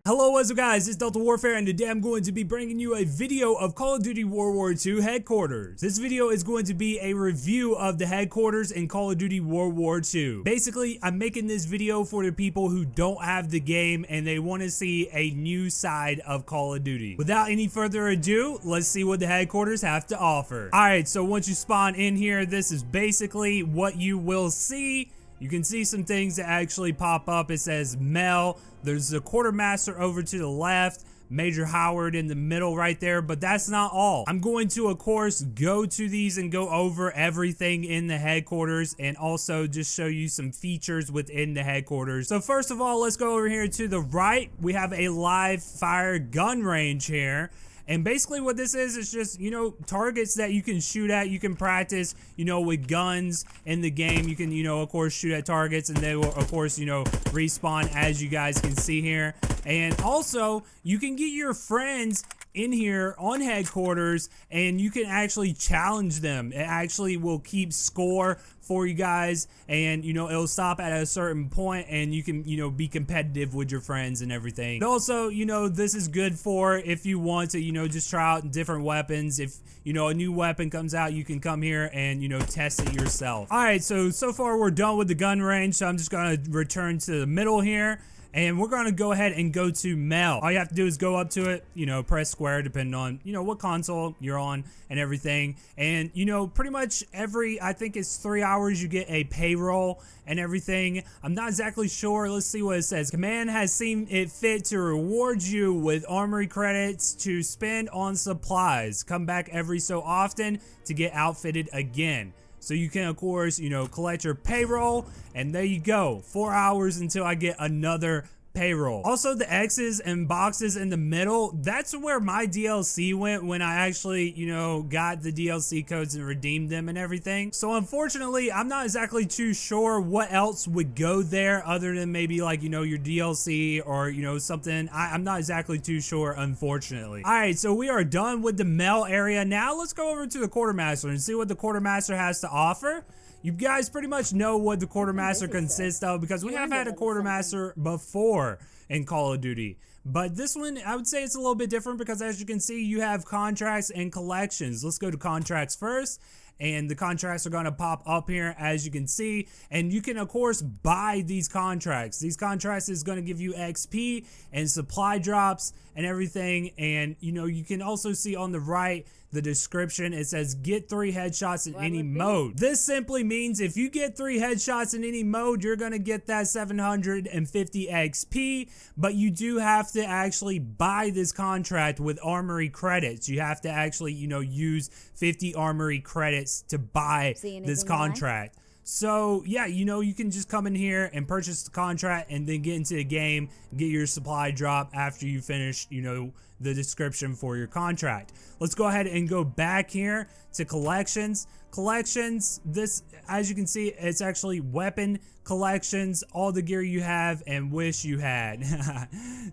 Hello, what's up guys, it's Delta Warfare and today I'm going to be bringing you a video of Call of Duty World War II headquarters. This video is going to be a review of the headquarters in Call of Duty World War II. Basically, I'm making this video for the people who don't have the game and they want to see a new side of Call of Duty. Without any further ado, let's see what the headquarters have to offer. Alright, so once you spawn in here, this is basically what you will see. You can see some things that actually pop up. It says Mel. There's the quartermaster over to the left, Major Howard in the middle right there, but that's not all. I'm going to, of course, go to these and go over everything in the headquarters and also just show you some features within the headquarters. So first of all, let's go over here to the right. We have a live fire gun range here. And basically what this is just, you know, targets that you can shoot at. You can practice, you know, with guns in the game. You can, you know, of course, shoot at targets and they will, of course, you know, respawn as you guys can see here. And also, you can get your friends in here on headquarters and you can actually challenge them. It actually will keep score for you guys and, you know, it'll stop at a certain point and you can, you know, be competitive with your friends and everything. But also, you know, this is good for if you want to, you know, just try out different weapons. If, you know, a new weapon comes out, you can come here and, you know, test it yourself. Alright, so far we're done with the gun range, so I'm just gonna return to the middle here. And we're going to go ahead and go to Mel. All you have to do is go up to it, you know, press square depending on, you know, what console you're on and everything. And, you know, pretty much every, I think it's 3 hours you get a payroll and everything. I'm not exactly sure. Let's see what it says. Command has seen it fit to reward you with armory credits to spend on supplies. Come back every so often to get outfitted again. So you can, of course, you know, collect your payroll, and there you go. 4 hours until I get another payroll. Also, the X's and boxes in the middle, that's where my DLC went when I actually, you know, got the DLC codes and redeemed them and everything. So unfortunately, I'm not exactly too sure what else would go there other than maybe like, you know, your DLC or, you know, something. I'm not exactly too sure, unfortunately. All right, so we are done with the Mel area. Now let's go over to the quartermaster and see what the quartermaster has to offer. You guys pretty much know what the quartermaster consists of because we have had a quartermaster before in Call of Duty. But this one, I would say it's a little bit different because as you can see, you have contracts and collections. Let's go to contracts first. And the contracts are going to pop up here as you can see, and you can of course buy these contracts. These contracts is going to give you XP and supply drops and everything. And you know, you can also see on the right the description. It says get 3 headshots in any mode. This simply means if you get 3 headshots in any mode, you're going to get that 750 XP, but you do have to actually buy this contract with armory credits. You have to actually, you know, use 50 armory credits to buy this contract. So yeah, you know, you can just come in here and purchase the contract and then get into the game, get your supply drop after you finish, you know, the description for your contract. Let's go ahead and go back here to collections. Collections, this, as you can see, it's actually weapon collections, all the gear you have and wish you had.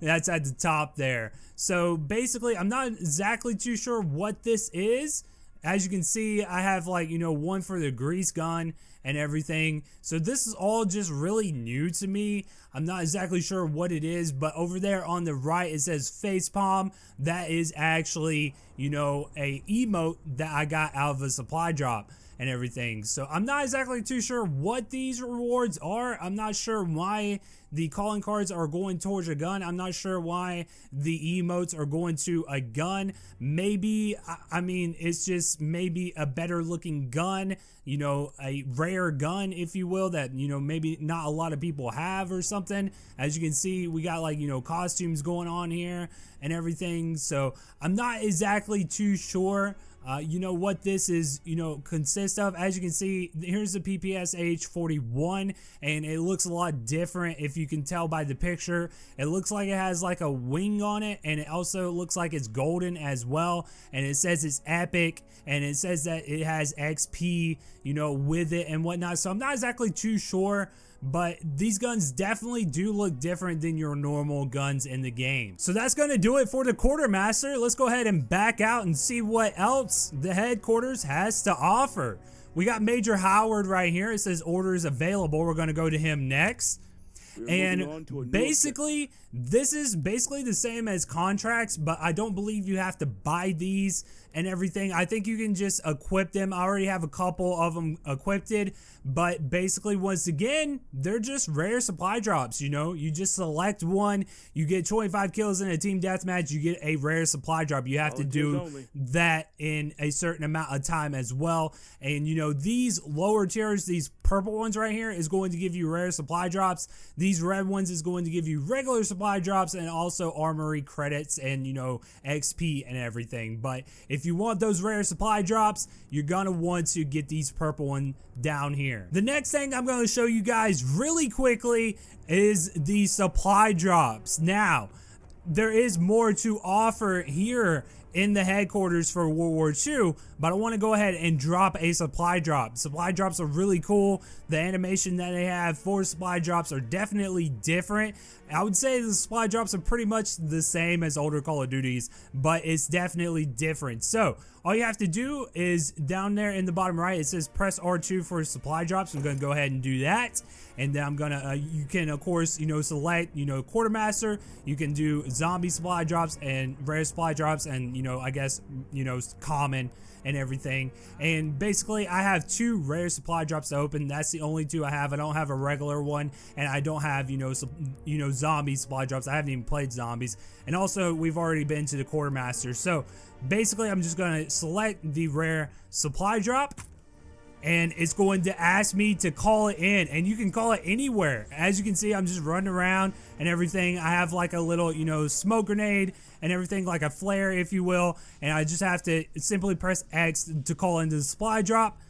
That's at the top there. So basically, I'm not exactly too sure what this is. As you can see, I have like, you know, one for the grease gun and everything. So this is all just really new to me. I'm not exactly sure what it is, but over there on the right, it says facepalm. That is actually, you know, a emote that I got out of a supply drop and everything. So I'm not exactly too sure what these rewards are. I'm not sure why the calling cards are going towards a gun. I'm not sure why the emotes are going to a gun. Maybe, I mean, it's just maybe a better looking gun, you know, a rare gun, if you will, that, you know, maybe not a lot of people have or something. As you can see, we got like, you know, costumes going on here and everything. So I'm not exactly too sure you know what this is, you know, consists of. As you can see, here's the PPSH 41 and it looks a lot different. If you can tell by the picture, it looks like it has like a wing on it, and it also looks like it's golden as well, and it says it's epic, and it says that it has XP, you know, with it and whatnot. So I'm not exactly too sure, but these guns definitely do look different than your normal guns in the game. So that's going to do it for the quartermaster. Let's go ahead and back out and see what else the headquarters has to offer. We got Major Howard right here. It says orders available. We're going to go to him next. And basically, this is basically the same as contracts, but I don't believe you have to buy these and everything. I think you can just equip them. I already have a couple of them equipped, but basically, once again, they're just rare supply drops. You know, you just select one, you get 25 kills in a team deathmatch, you get a rare supply drop. You have to do that in a certain amount of time as well. And you know, these lower tiers, these purple ones right here, is going to give you rare supply drops. These red ones is going to give you regular supply drops and also armory credits and, you know, XP and everything. But if you want those rare supply drops, you're gonna want to get these purple one down here. The next thing I'm going to show you guys really quickly is the supply drops. Now, there is more to offer here in the headquarters for World War II, but I want to go ahead and drop a supply drop. Supply drops are really cool. The animation that they have for supply drops are definitely different. I would say the supply drops are pretty much the same as older Call of Duties, but it's definitely different. So all you have to do is down there in the bottom right, it says press R2 for supply drops. I'm going to go ahead and do that. And then I'm gonna, you can of course, you know, select, you know, quartermaster. You can do zombie supply drops and rare supply drops, and you know, I guess, you know, common and everything. And basically, I have 2 rare supply drops to open. That's the only 2 I have. I don't have a regular one, and I don't have, you know, zombie supply drops. I haven't even played zombies. And also, we've already been to the quartermaster. So basically, I'm just gonna select the rare supply drop, and it's going to ask me to call it in, and you can call it anywhere. As you can see, I'm just running around and everything. I have like a little, you know, smoke grenade and everything, like a flare, if you will, and I just have to simply press X to call into the supply drop,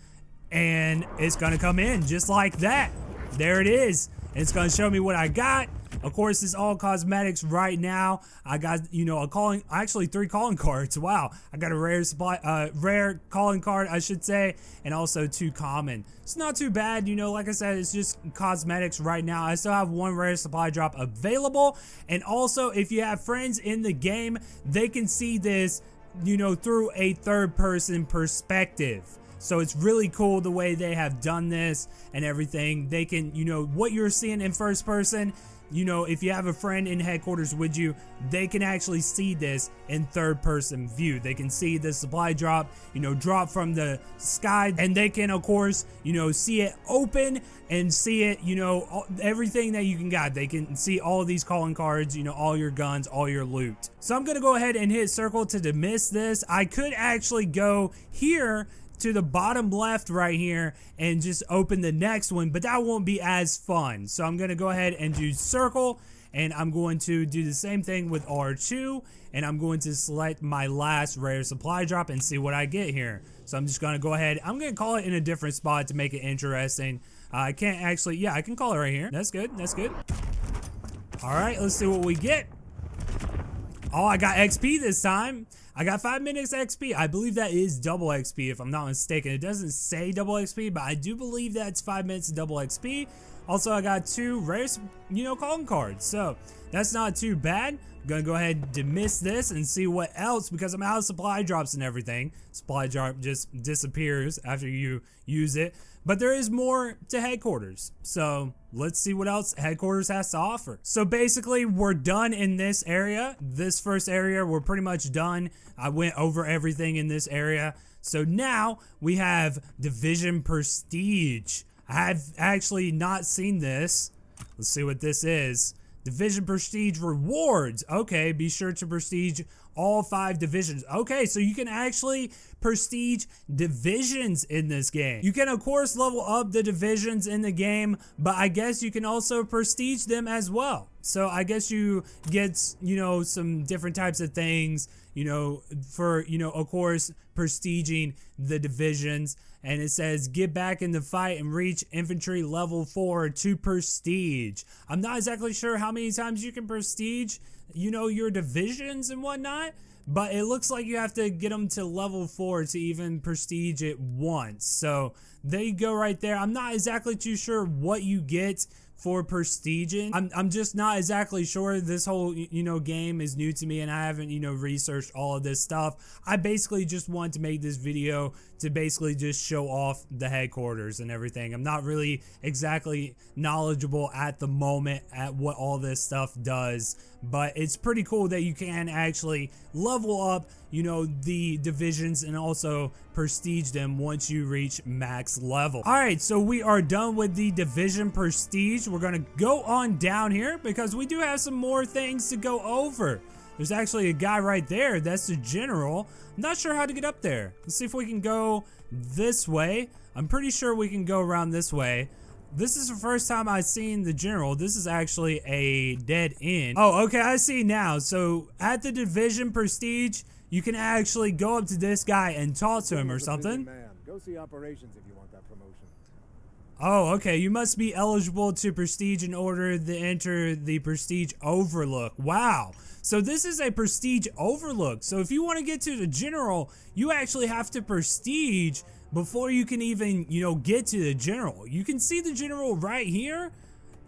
and it's gonna come in just like that. There it is. And it's gonna show me what I got. Of course, it's all cosmetics right now. I got, you know, actually 3 calling cards. Wow. I got a rare calling card, I should say, and also 2 common. It's not too bad, you know, like I said, it's just cosmetics right now. I still have 1 rare supply drop available. And also, if you have friends in the game, they can see this, you know, through a third-person perspective. So it's really cool the way they have done this and everything. They can, you know, what you're seeing in first person, you know, if you have a friend in headquarters with you, they can actually see this in third person view. They can see the supply drop, you know, drop from the sky, and they can, of course, you know, see it open and see it, you know, everything that you can got. They can see all of these calling cards, you know, all your guns, all your loot. So I'm going to go ahead and hit circle to dismiss this. I could actually go here to the bottom left right here and just open the next one, but that won't be as fun. So I'm going to go ahead and do circle, and I'm going to do the same thing with R2, and I'm going to select my last rare supply drop and see what I get here. So I'm just going to go ahead, I'm going to call it in a different spot to make it interesting. I can't actually, yeah, I can call it right here. That's good, that's good. All right, let's see what we get. Oh, I got XP this time. I got 5 minutes XP. I believe that is double XP if I'm not mistaken. It doesn't say double XP, but I do believe that's 5 minutes double XP. Also, I got 2 rare, you know, calling cards. So that's not too bad. I'm gonna go ahead and dismiss this and see what else, because I'm out of supply drops and everything. Supply drop just disappears after you use it. But there is more to headquarters. So let's see what else headquarters has to offer. So basically, we're done in this area. This first area, we're pretty much done. I went over everything in this area. So now we have Division Prestige. I have actually not seen this. Let's see what this is. Division Prestige rewards. Okay, be sure to prestige all 5 divisions. Okay, so you can actually prestige divisions in this game. You can, of course, level up the divisions in the game, but I guess you can also prestige them as well. So I guess you get, you know, some different types of things, you know, for, you know, of course, prestiging the divisions. And it says, get back in the fight and reach infantry level 4 to prestige. I'm not exactly sure how many times you can prestige, you know, your divisions and whatnot, but it looks like you have to get them to level 4 to even prestige it once. So there you go right there. I'm not exactly too sure what you get for prestiging. I'm just not exactly sure. This whole, you know, game is new to me and I haven't, you know, researched all of this stuff. I basically just wanted to make this video to basically just show off the headquarters and everything. I'm not really exactly knowledgeable at the moment at what all this stuff does, but it's pretty cool that you can actually level up, you know, the divisions and also prestige them once you reach max level. All right, so we are done with the division prestige. We're gonna go on down here because we do have some more things to go over. There's actually a guy right there. That's the general. I'm not sure how to get up there. Let's see if we can go this way. I'm pretty sure we can go around this way. This is the first time I've seen the general. This is actually a dead end. Oh, okay, I see now. So at the division prestige, you can actually go up to this guy and talk to him or something. Go see operations if you want that promotion. Oh, okay. You must be eligible to prestige in order to enter the prestige overlook. Wow. So this is a prestige overlook. So if you want to get to the general, you actually have to prestige before you can even, you know, get to the general. You can see the general right here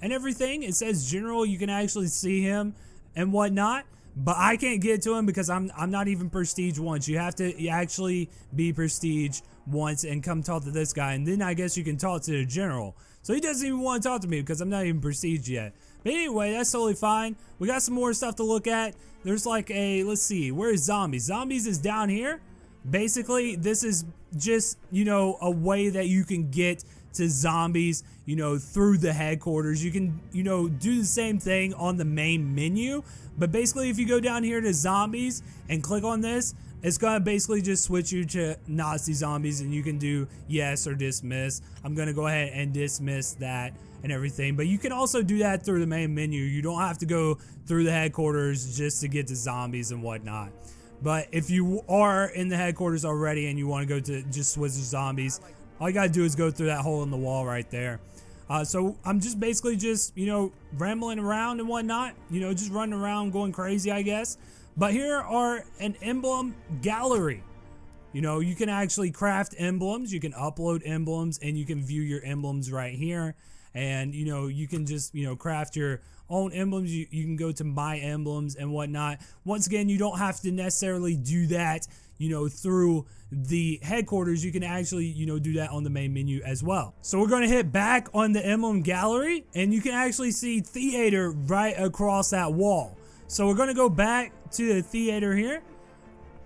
and everything. It says general. You can actually see him and whatnot. But I can't get to him because I'm not even prestige once. You have to actually be prestige once and come talk to this guy, and then I guess you can talk to the general. So he doesn't even want to talk to me because I'm not even prestige yet. But anyway, that's totally fine. We got some more stuff to look at. There's like a, let's see, where is zombies? Zombies is down here. Basically, this is just, you know, a way that you can get to zombies, you know, through the headquarters. You can, you know, do the same thing on the main menu, but basically if you go down here to zombies and click on this, it's gonna basically just switch you to Nazi zombies, and you can do yes or dismiss. I'm gonna go ahead and dismiss that and everything, but you can also do that through the main menu. You don't have to go through the headquarters just to get to zombies and whatnot. But if you are in the headquarters already and you want to go to just switch to zombies, all you gotta do is go through that hole in the wall right there. So I'm just basically just, you know, rambling around and whatnot, you know, just running around going crazy, I guess. But here are an emblem gallery. You know, you can actually craft emblems, you can upload emblems, and you can view your emblems right here. And, you know, you can just, you know, craft your own emblems. You can go to my emblems and whatnot. Once again, you don't have to necessarily do that, you know, through the headquarters. You can actually, you know, do that on the main menu as well. So we're going to hit back on the emblem gallery, and you can actually see theater right across that wall. So we're going to go back to the theater here.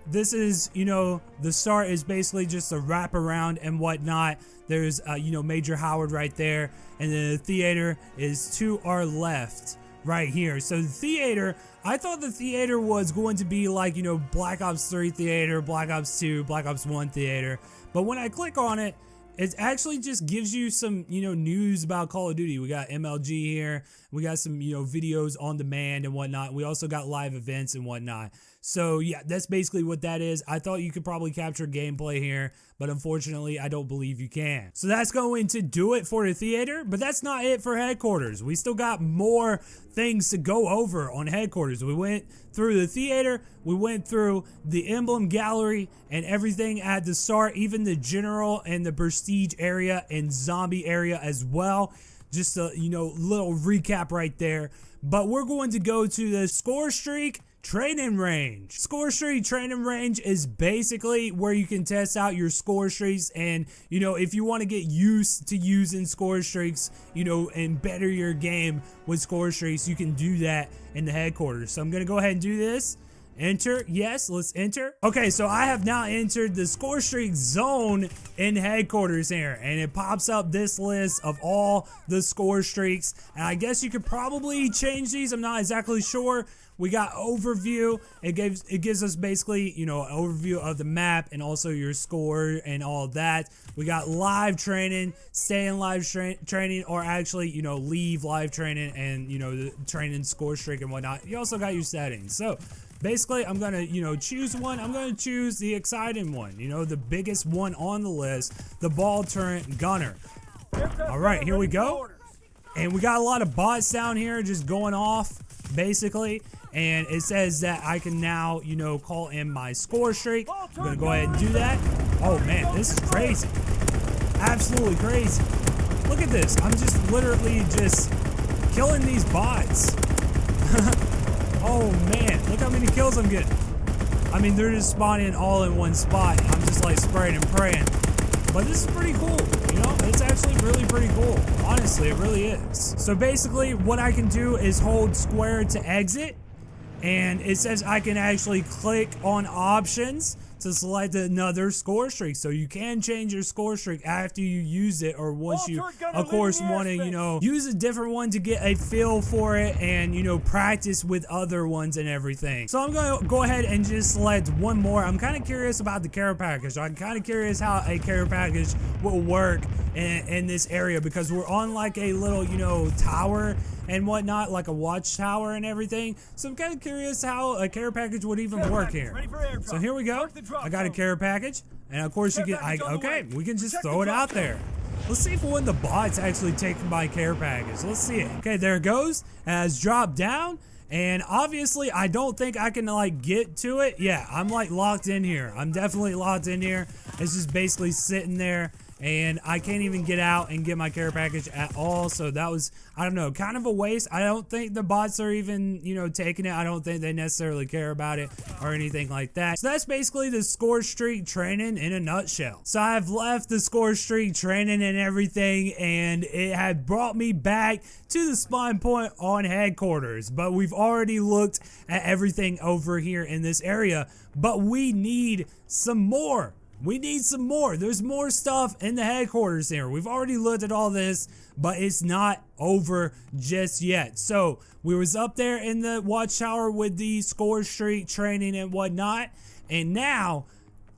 This is, you know, the start is basically just a wraparound and whatnot. There's, you know, Major Howard right there, and then the theater is to our left right here. So the theater, I thought the theater was going to be like, you know, Black Ops 3 theater, Black Ops 2, Black Ops 1 theater, but when I click on it, it actually just gives you some, you know, news about Call of Duty. We got MLG here. We got some, you know, videos on demand and whatnot. We also got live events and whatnot. So yeah, that's basically what that is. I thought you could probably capture gameplay here, but unfortunately I don't believe you can. So that's going to do it for the theater, but that's not it for headquarters. We still got more things to go over on headquarters. We went through the theater, we went through the emblem gallery and everything at the start, even the general and the prestige area and zombie area as well. Just a, you know, little recap right there. But we're going to go to the score streak training range. Score streak training range is basically where you can test out your score streaks, and you know, if you want to get used to using score streaks, you know, and better your game with score streaks, you can do that in the headquarters. So I'm gonna go ahead and do this. Enter. Yes, let's enter. Okay, so I have now entered the score streak zone in headquarters here, and it pops up this list of all the score streaks, and I guess you could probably change these. I'm not exactly sure. We got overview. It gives us basically, you know, an overview of the map and also your score and all of that. We got live training, stay in live training, or actually, you know, leave live training and, you know, the training score streak and whatnot. You also got your settings. So basically, I'm gonna, you know, choose one. I'm gonna choose the exciting one, you know, the biggest one on the list, the ball turret gunner. All right, here we go. And we got a lot of bots down here just going off, basically. And it says that I can now, you know, call in my score streak. I'm gonna go ahead and do that. Oh man, this is crazy. absolutely crazy. Look at this. I'm just literally just killing these bots. Oh man, look how many kills I'm getting. I mean, they're just spawning all in one spot. I'm just like spraying and praying. But this is pretty cool, you know? It's actually really pretty cool. Honestly, it really is. So basically, what I can do is hold square to exit. And it says I can actually click on options to select another score streak. So you can change your score streak after you use it, or once you, of course, want to, you know, use a different one to get a feel for it and, you know, practice with other ones and everything. So I'm going to go ahead and just select one more. I'm kind of curious about the care package. I'm kind of curious how a care package will work in this area, because we're on like a little, you know, tower and whatnot, like a watchtower and everything. So I'm kind of curious how a care package would even work here. So here we go. I got a care package, and of course you can, okay, we can just throw it out there. Let's see if one of the bots actually take my care package. Let's see it. Okay, there it goes. It has dropped down, and obviously I don't think I can like get to it. Yeah, I'm like locked in here. I'm definitely locked in here. It's just basically sitting there, and I can't even get out and get my care package at all. So that was, I don't know, kind of a waste. I don't think the bots are even, you know, taking it. I don't think they necessarily care about it or anything like that. So that's basically the score streak training in a nutshell. So I've left the score streak training and everything, and it had brought me back to the spawn point on headquarters. But we've already looked at everything over here in this area, but we need some more. We need some more. There's more stuff in the headquarters here. We've already looked at all this, but it's not over just yet. So we was up there in the watchtower with the score streak training and whatnot, and now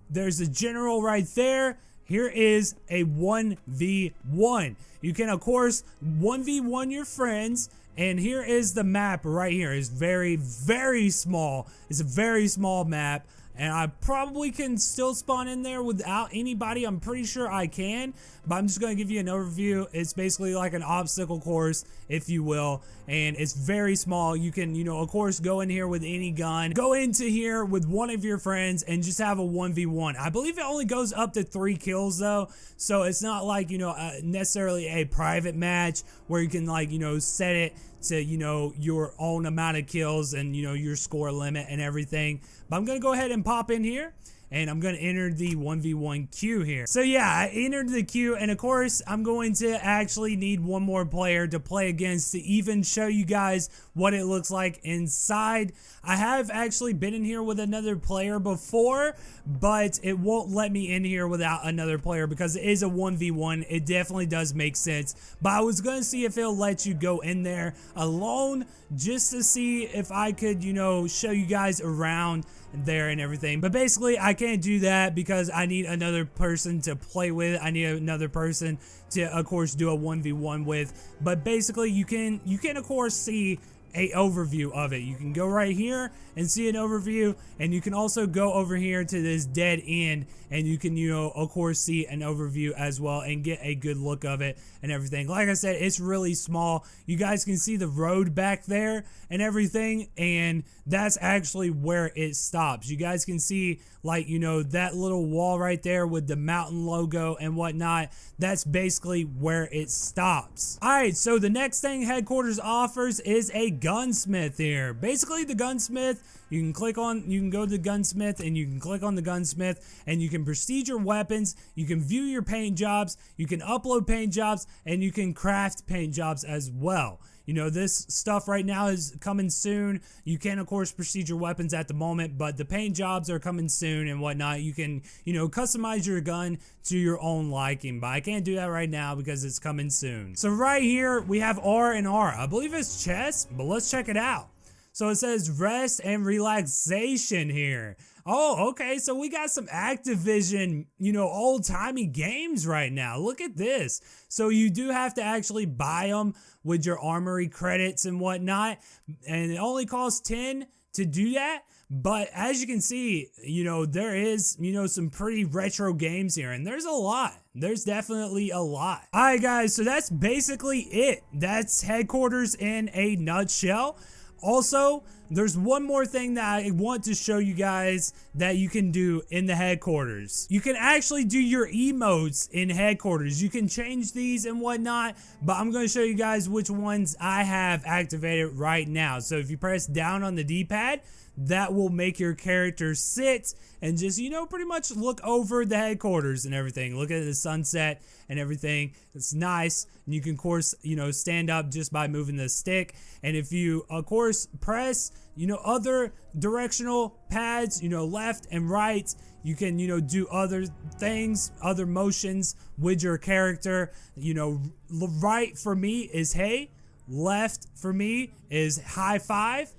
there's a general right there. Here is a 1v1. You can, of course, 1v1 your friends. And here is the map right here. It's very, very small. It's a very small map. And I probably can still spawn in there without anybody. I'm pretty sure I can, but I'm just going to give you an overview. It's basically like an obstacle course, if you will, and it's very small. You can, you know, of course, go in here with any gun, go into here with one of your friends and just have a 1v1. I believe it only goes up to 3 kills though, so it's not like, you know, necessarily a private match where you can, like, you know, set it to, you know, your own amount of kills and, you know, your score limit and everything. But I'm gonna go ahead and pop in here, and I'm gonna enter the 1v1 queue here. So yeah, I entered the queue, and of course I'm going to actually need one more player to play against to even show you guys what it looks like inside. I have actually been in here with another player before, but it won't let me in here without another player because it is a 1v1. It definitely does make sense, but I was gonna see if it'll let you go in there alone just to see if I could, you know, show you guys around there and everything. But basically I can't do that because I need another person to play with. I need another person to, of course, do a 1v1 with. But basically you can of course see a overview of it. You can go right here and see an overview, and you can also go over here to this dead end, and you can, you know, of course, see an overview as well and get a good look of it and everything. Like I said, it's really small. You guys can see the road back there and everything, and that's actually where it stops. You guys can see, like, you know, that little wall right there with the mountain logo and whatnot. That's basically where it stops. Alright, so the next thing headquarters offers is a gunsmith here. Basically the gunsmith, you can go to the gunsmith, and you can click on the gunsmith, and you can prestige your weapons, you can view your paint jobs, you can upload paint jobs, and you can craft paint jobs as well. You know, this stuff right now is coming soon. You can, of course, prestige your weapons at the moment, but the paint jobs are coming soon and whatnot. You can, you know, customize your gun to your own liking, but I can't do that right now because it's coming soon. So right here, we have R and R. I believe it's chess, but let's check it out. So it says rest and relaxation here. Oh, okay, so we got some Activision, you know, old-timey games right now. Look at this. So you do have to actually buy them with your armory credits and whatnot, and it only costs 10 to do that. But as you can see, you know, there is, you know, some pretty retro games here, and there's a lot. There's definitely a lot. All right, guys, so that's basically it. That's headquarters in a nutshell. Also, there's one more thing that I want to show you guys that you can do in the headquarters. You can actually do your emotes in headquarters. You can change these and whatnot, but I'm going to show you guys which ones I have activated right now. So if you press down on the D-pad, that will make your character sit and just, you know, pretty much look over the headquarters and everything. Look at the sunset and everything. It's nice. And you can, of course, you know, stand up just by moving the stick. And if you, of course, press, you know, other directional pads, you know, left and right, you can, you know, do other things, other motions with your character. You know, right for me is hey, left for me is high five.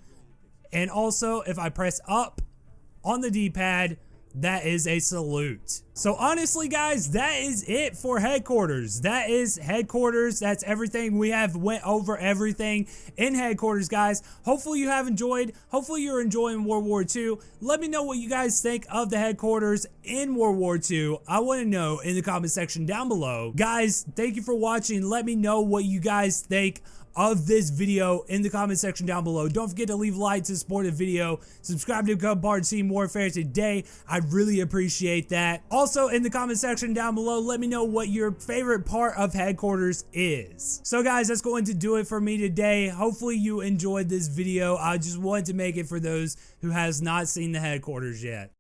And also, if I press up on the D-pad, that is a salute. So honestly, guys, that is it for headquarters. That is headquarters. That's everything. We have went over everything in headquarters, guys. Hopefully you have enjoyed. Hopefully you're enjoying World War II. Let me know what you guys think of the headquarters in World War II. I want to know in the comment section down below. Guys, thank you for watching. Let me know what you guys think of this video in the comment section down below. Don't forget to leave a like to support the video. Subscribe to become part of Team Warfare today. I really appreciate that. Also, in the comment section down below, let me know what your favorite part of headquarters is. So guys, that's going to do it for me today. Hopefully you enjoyed this video. I just wanted to make it for those who has not seen the headquarters yet.